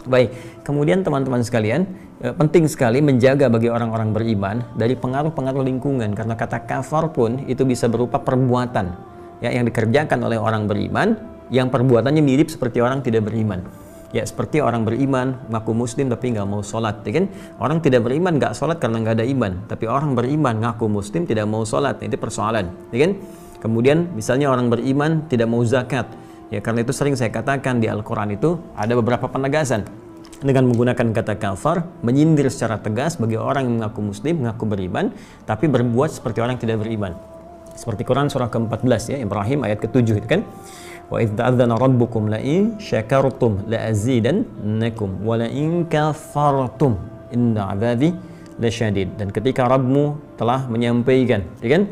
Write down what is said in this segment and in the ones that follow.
Baik, kemudian teman-teman sekalian, penting sekali menjaga bagi orang-orang beriman dari pengaruh-pengaruh lingkungan, karena kata kafar pun itu bisa berupa perbuatan ya yang dikerjakan oleh orang beriman yang perbuatannya mirip seperti orang tidak beriman. Ya, seperti orang beriman ngaku muslim tapi nggak mau sholat, ya kan? Orang tidak beriman nggak sholat karena nggak ada iman, tapi orang beriman ngaku muslim tidak mau sholat, itu persoalan, ya kan? Kemudian misalnya orang beriman tidak mau zakat. Ya, karena itu sering saya katakan di Al-Quran itu ada beberapa penegasan dengan menggunakan kata kafar, menyindir secara tegas bagi orang yang mengaku muslim, mengaku beriman, tapi berbuat seperti orang yang tidak beriman. Seperti Quran surah ke-14 ya, Ibrahim ayat ke-7 itu kan. Wa idz ta'adzana rabbukum la in syakartum la azidannakum wa la in kafartum inna 'adzabi lasyadid. Dan ketika Rabbmu telah menyampaikan, ya kan?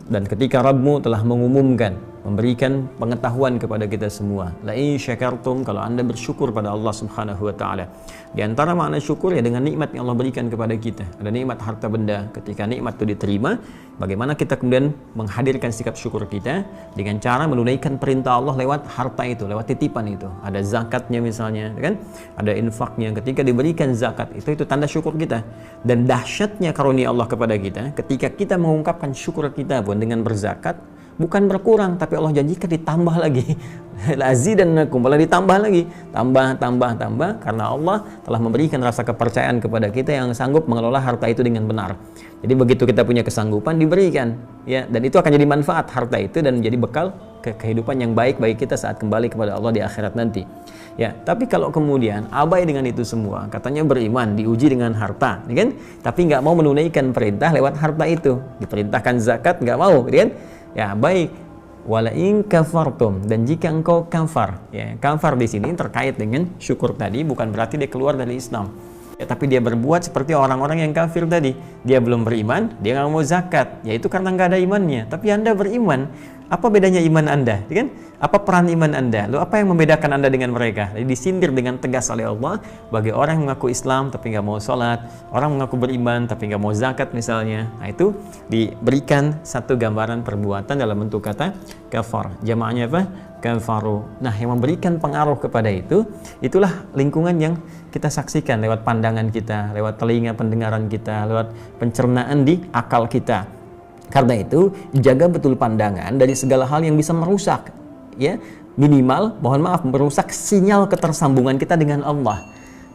Dan ketika Rabbmu telah mengumumkan, memberikan pengetahuan kepada kita semua, la in syakartum, kalau Anda bersyukur pada Allah Subhanahu wa taala. Di antara makna syukur ya dengan nikmat yang Allah berikan kepada kita. Ada nikmat harta benda. Ketika nikmat itu diterima, bagaimana kita kemudian menghadirkan sikap syukur kita dengan cara menunaikan perintah Allah lewat harta itu, lewat titipan itu. Ada zakatnya misalnya, kan? Ada infaknya. Ketika diberikan zakat itu tanda syukur kita. Dan dahsyatnya karunia Allah kepada kita, ketika kita mengungkapkan syukur kita pun dengan berzakat, bukan berkurang, tapi Allah janjikan ditambah lagi. Lazidannakum, malah ditambah lagi, tambah, karena Allah telah memberikan rasa kepercayaan kepada kita yang sanggup mengelola harta itu dengan benar. Jadi begitu kita punya kesanggupan, diberikan, ya, dan itu akan jadi manfaat harta itu dan menjadi bekal kehidupan yang baik bagi kita saat kembali kepada Allah di akhirat nanti. Ya, tapi kalau kemudian abai dengan itu semua, katanya beriman, diuji dengan harta, ya kan? Tapi nggak mau menunaikan perintah lewat harta itu, diperintahkan zakat nggak mau, ya kan? Ya, baik. Wala in kafartum, dan jika engkau kafar, ya, kafar di sini terkait dengan syukur tadi, bukan berarti dia keluar dari Islam. Ya, tapi dia berbuat seperti orang-orang yang kafir tadi. Dia belum beriman, dia nggak mau zakat, yaitu karena nggak ada imannya. Tapi Anda beriman. Apa bedanya iman Anda? Kan? Apa peran iman Anda? Lalu apa yang membedakan Anda dengan mereka? Jadi disindir dengan tegas oleh Allah bagi orang yang mengaku Islam tapi nggak mau sholat, orang mengaku beriman tapi nggak mau zakat misalnya. Nah, itu diberikan satu gambaran perbuatan dalam bentuk kata kafar. Jamaahnya apa? Kafaru. Nah, yang memberikan pengaruh kepada itu, itulah lingkungan yang kita saksikan lewat pandangan kita, lewat telinga pendengaran kita, lewat pencernaan di akal kita. Karena itu, jaga betul pandangan dari segala hal yang bisa merusak, ya, minimal, mohon maaf, merusak sinyal ketersambungan kita dengan Allah.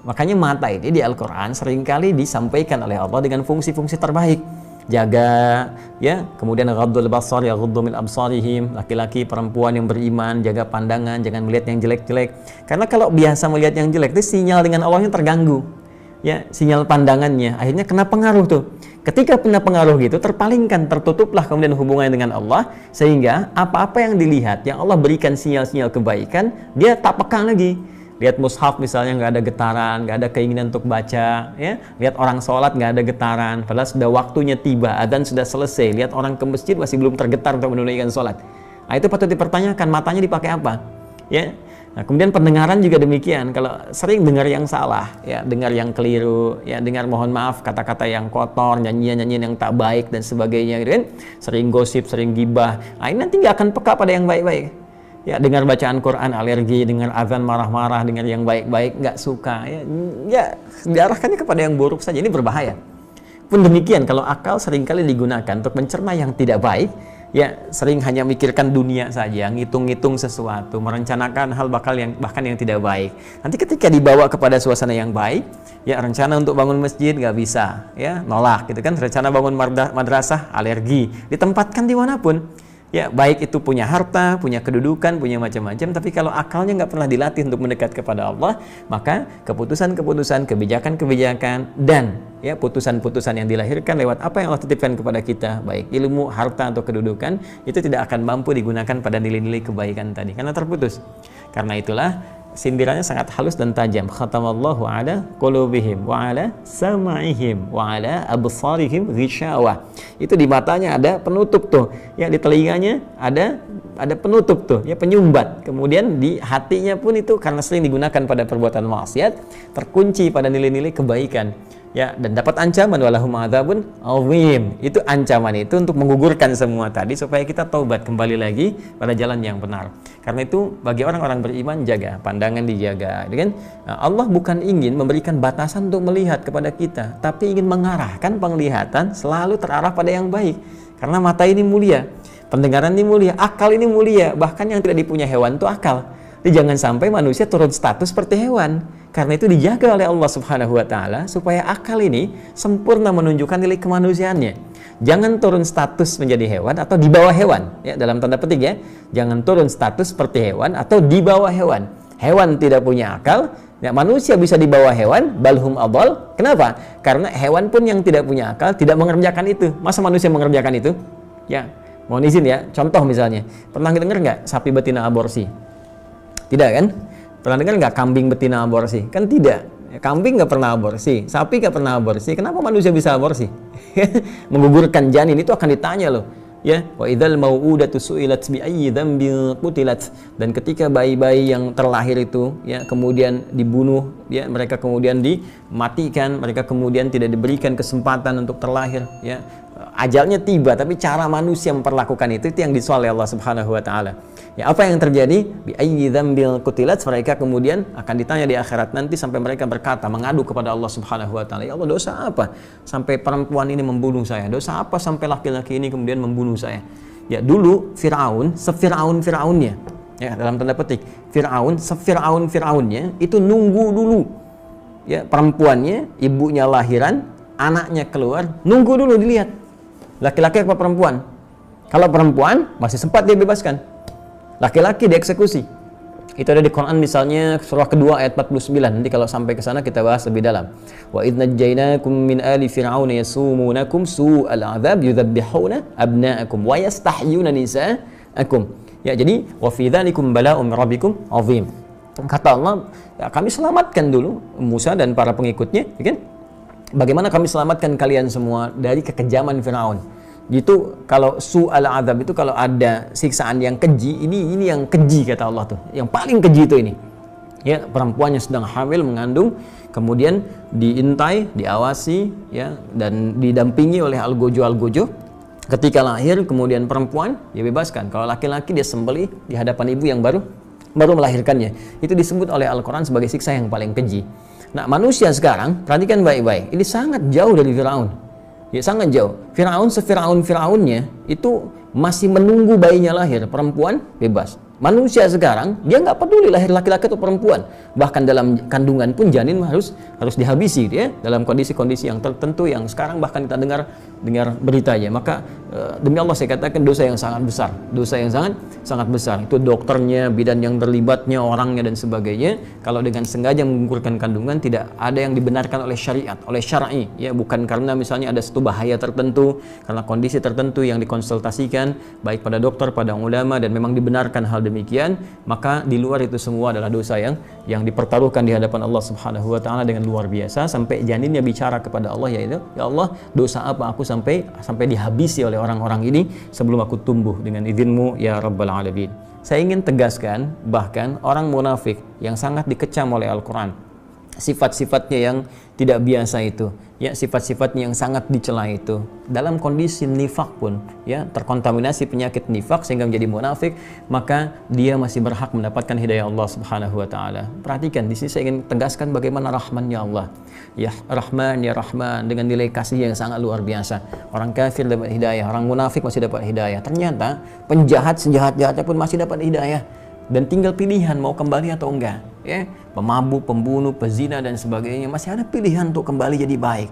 Makanya mata ini di Al-Quran seringkali disampaikan oleh Allah dengan fungsi-fungsi terbaik. Jaga, ya, kemudian ghaddul basar, ya ghuddu min absarihim, laki-laki, perempuan yang beriman, jaga pandangan, jangan melihat yang jelek-jelek. Karena kalau biasa melihat yang jelek, itu sinyal dengan Allahnya terganggu. Ya, sinyal pandangannya akhirnya kena pengaruh tuh. Ketika kena pengaruh gitu, terpalingkan, tertutuplah kemudian hubungannya dengan Allah, sehingga apa-apa yang dilihat, yang Allah berikan sinyal-sinyal kebaikan, dia tak peka lagi. Lihat mushaf misalnya nggak ada getaran, nggak ada keinginan untuk baca, ya. Lihat orang sholat nggak ada getaran, padahal sudah waktunya tiba, adzan sudah selesai. Lihat orang ke masjid masih belum tergetar untuk menunaikan sholat. Nah, itu patut dipertanyakan, matanya dipakai apa? Ya. Nah, kemudian pendengaran juga demikian. Kalau sering dengar yang salah, ya, dengar yang keliru, ya, dengar mohon maaf kata-kata yang kotor, nyanyian-nyanyian yang tak baik dan sebagainya, gitu kan? Sering gosip, sering gibah. Nah, ini nanti nggak akan peka pada yang baik-baik. Ya, dengar bacaan Quran alergi, dengar azan marah-marah, dengar yang baik-baik nggak suka. Ya, diarahkannya kepada yang buruk saja. Ini berbahaya. Pun demikian, kalau akal seringkali digunakan untuk mencerna yang tidak baik, ya, sering hanya mikirkan dunia saja, ngitung-ngitung sesuatu, merencanakan hal bahkan yang tidak baik. Nanti ketika dibawa kepada suasana yang baik, ya, rencana untuk bangun masjid nggak bisa, ya, nolak, gitu kan. Rencana bangun madrasah, alergi, ditempatkan dimanapun. Ya, baik itu punya harta, punya kedudukan, punya macam-macam, tapi kalau akalnya nggak pernah dilatih untuk mendekat kepada Allah, maka keputusan-keputusan, kebijakan-kebijakan, dan ya putusan-putusan yang dilahirkan lewat apa yang Allah titipkan kepada kita, baik ilmu, harta, atau kedudukan, itu tidak akan mampu digunakan pada nilai-nilai kebaikan tadi, karena terputus. Karena itulah sindirannya sangat halus dan tajam. Khatamallahu ala qulubihim wa ala sam'ihim wa ala absarihim ghishawah. Itu di matanya ada penutup tuh, ya, di telinganya ada penutup tuh, ya, penyumbat. Kemudian di hatinya pun itu karena sering digunakan pada perbuatan maksiat, terkunci pada nilai-nilai kebaikan. Ya, dan dapat ancaman walahum adzabun azim. Itu ancaman itu untuk menggugurkan semua tadi supaya kita taubat kembali lagi pada jalan yang benar. Karena itu bagi orang-orang beriman jaga pandangan, dijaga, kan? Nah, Allah bukan ingin memberikan batasan untuk melihat kepada kita, tapi ingin mengarahkan penglihatan selalu terarah pada yang baik. Karena mata ini mulia, pendengaran ini mulia, akal ini mulia, bahkan yang tidak dipunya hewan itu akal. Jadi jangan sampai manusia turun status seperti hewan. Karena itu dijaga oleh Allah Subhanahu wa taala supaya akal ini sempurna menunjukkan nilai kemanusiaannya. Jangan turun status menjadi hewan atau di bawah hewan, ya, dalam tanda petik ya. Jangan turun status seperti hewan atau di bawah hewan. Hewan tidak punya akal, ya, manusia bisa di bawah hewan, balhum adall. Kenapa? Karena hewan pun yang tidak punya akal tidak mengerjakan itu. Masa manusia mengerjakan itu? Ya, mohon izin ya. Contoh misalnya, pernah dengar nggak sapi betina aborsi? Tidak kan? Pernah dengar nggak kambing betina aborsi? Kan tidak. Kambing nggak pernah aborsi, sapi nggak pernah aborsi. Kenapa manusia bisa aborsi? Menggugurkan janin itu akan ditanya loh. Ya, wa idzal mau'udatu su'ilat bi ayyi dzambin qutilat. Dan ketika bayi-bayi yang terlahir itu ya kemudian dibunuh, ya mereka kemudian dimatikan, mereka kemudian tidak diberikan kesempatan untuk terlahir, ya. Ajalnya tiba, tapi cara manusia memperlakukan itu yang disoal oleh Allah Subhanahu wa taala. Ya, apa yang terjadi? Bi ayyi dzambil qutilat, mereka kemudian akan ditanya di akhirat nanti sampai mereka berkata, mengadu kepada Allah Subhanahu wa taala, "Ya Allah, dosa apa sampai perempuan ini membunuh saya? Dosa apa sampai laki-laki ini kemudian membunuh saya?" Ya, dulu Firaun, sefiraun-firaunnya, ya dalam tanda petik, Firaun, sefiraun-firaunnya itu nunggu dulu. Ya, perempuannya, ibunya lahiran, anaknya keluar, nunggu dulu dilihat. Laki-laki apa perempuan? Kalau perempuan masih sempat dia bebaskan. Laki-laki dieksekusi. Itu ada di Quran misalnya surah kedua ayat 49. Nanti kalau sampai ke sana kita bahas lebih dalam. Wa idz najjaynakum min ali fir'aun yasumunakum su'al 'adzab yudzabbihuna abna'akum wa yastahyuna nisa'akum. Ya, jadi wa fi dzalikum bala'un min rabbikum 'azim. Kata Allah, ya, kami selamatkan dulu Musa dan para pengikutnya, ya kan? Bagaimana kami selamatkan kalian semua dari kekejaman Firaun. Itu kalau su'al azab itu kalau ada siksaan yang keji, ini yang keji kata Allah tuh. Yang paling keji itu ini. Ya, perempuannya sedang hamil mengandung, kemudian diintai, diawasi, ya, dan didampingi oleh algojo. Ketika lahir kemudian perempuan dia bebaskan. Kalau laki-laki dia sembelih di hadapan ibu yang baru melahirkannya. Itu disebut oleh Al-Qur'an sebagai siksa yang paling keji. Nah, manusia sekarang, perhatikan baik-baik, ini sangat jauh dari Firaun. Ya, sangat jauh. Firaun sefiraun-firaunnya itu masih menunggu bayinya lahir, perempuan bebas. Manusia sekarang, dia nggak peduli lahir laki-laki atau perempuan. Bahkan dalam kandungan pun janin harus dihabisi, ya, dalam kondisi-kondisi yang tertentu yang sekarang bahkan kita dengar beritanya. Maka demi Allah saya katakan dosa yang sangat besar. Dosa yang sangat besar. Itu dokternya, bidan yang terlibatnya, orangnya dan sebagainya. Kalau dengan sengaja menggugurkan kandungan tidak ada yang dibenarkan oleh syariat, oleh syar'i, ya, bukan karena misalnya ada satu bahaya tertentu, karena kondisi tertentu yang dikonsultasikan baik pada dokter, pada ulama dan memang dibenarkan hal demikian, maka di luar itu semua adalah dosa yang dipertaruhkan di hadapan Allah Subhanahu wa taala dengan luar biasa sampai janinnya bicara kepada Allah, yaitu, "Ya Allah, dosa apa aku sampai dihabisi oleh orang-orang ini sebelum aku tumbuh dengan izin-Mu ya Rabbal Alamin." Saya ingin tegaskan, bahkan orang munafik yang sangat dikecam oleh Al-Qur'an, sifat-sifatnya yang tidak biasa itu, ya, sifat-sifatnya yang sangat dicela itu, dalam kondisi nifak pun, ya, terkontaminasi penyakit nifak sehingga menjadi munafik, maka dia masih berhak mendapatkan hidayah Allah Subhanahu wa taala. Perhatikan di sini saya ingin tegaskan bagaimana rahmannya Allah. Ya Rahman, ya Rahman, dengan nilai kasih yang sangat luar biasa. Orang kafir dapat hidayah, orang munafik masih dapat hidayah. Ternyata penjahat sejahat-jahatnya pun masih dapat hidayah. Dan tinggal pilihan mau kembali atau enggak, ya. Pemabuk, pembunuh, pezina dan sebagainya masih ada pilihan untuk kembali jadi baik.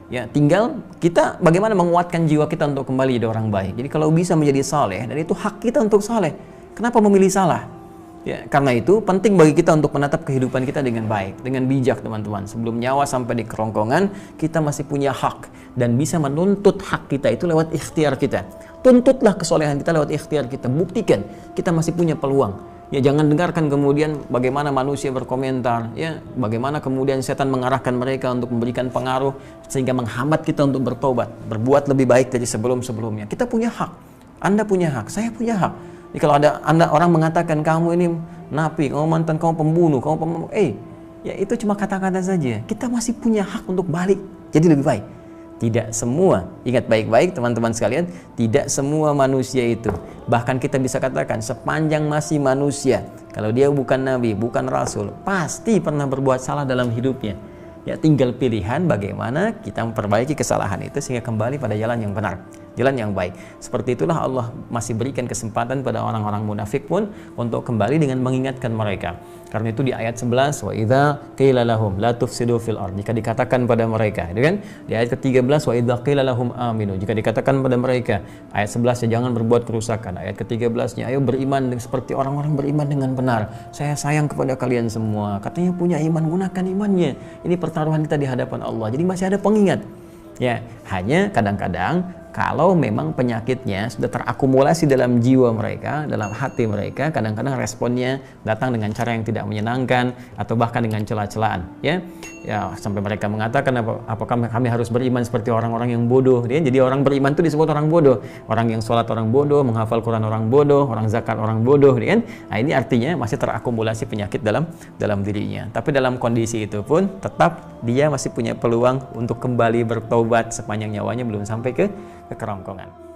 Ya, tinggal kita bagaimana menguatkan jiwa kita untuk kembali jadi orang baik. Jadi kalau bisa menjadi saleh, dan itu hak kita untuk saleh. Kenapa memilih salah? Ya, karena itu penting bagi kita untuk menatap kehidupan kita dengan baik, dengan bijak, teman-teman. Sebelum nyawa sampai di kerongkongan, kita masih punya hak dan bisa menuntut hak kita itu lewat ikhtiar kita. Tuntutlah kesolehan kita lewat ikhtiar kita. Buktikan kita masih punya peluang. Ya, jangan dengarkan kemudian bagaimana manusia berkomentar, ya, bagaimana kemudian setan mengarahkan mereka untuk memberikan pengaruh sehingga menghambat kita untuk bertobat, berbuat lebih baik dari sebelum-sebelumnya. Kita punya hak. Anda punya hak, saya punya hak. Jadi kalau ada orang mengatakan kamu ini napi, kamu mantan, kamu pembunuh, ya itu cuma kata-kata saja. Kita masih punya hak untuk balik jadi lebih baik. Tidak semua, ingat baik-baik teman-teman sekalian, tidak semua manusia itu, bahkan kita bisa katakan sepanjang masih manusia, kalau dia bukan nabi, bukan rasul, pasti pernah berbuat salah dalam hidupnya. Ya, tinggal pilihan bagaimana kita memperbaiki kesalahan itu sehingga kembali pada jalan yang benar, jalan yang baik. Seperti itulah Allah masih berikan kesempatan pada orang-orang munafik pun untuk kembali dengan mengingatkan mereka. Karena itu di ayat 11, wa idza qila lahum la tufsidu fil ard, jika dikatakan pada mereka, itu kan? Di ayat ke-13, wa idza qila lahum aminu, jika dikatakan pada mereka, ayat 11 jangan berbuat kerusakan, ayat ke-13 ayo beriman seperti orang-orang beriman dengan benar. Saya sayang kepada kalian semua. Katanya punya iman, gunakan imannya. Ini pertaruhan kita di hadapan Allah. Jadi masih ada pengingat. Ya, hanya kadang-kadang kalau memang penyakitnya sudah terakumulasi dalam jiwa mereka, dalam hati mereka, kadang-kadang responnya datang dengan cara yang tidak menyenangkan atau bahkan dengan celah-celahan, ya. Ya, sampai mereka mengatakan apakah kami harus beriman seperti orang-orang yang bodoh, ya. Jadi orang beriman itu disebut orang bodoh. Orang yang sholat orang bodoh, menghafal Quran orang bodoh, orang zakat orang bodoh, ya kan? Nah, ini artinya masih terakumulasi penyakit dalam dirinya. Tapi dalam kondisi itu pun tetap dia masih punya peluang untuk kembali bertobat sepanjang nyawanya belum sampai ke kerongkongan.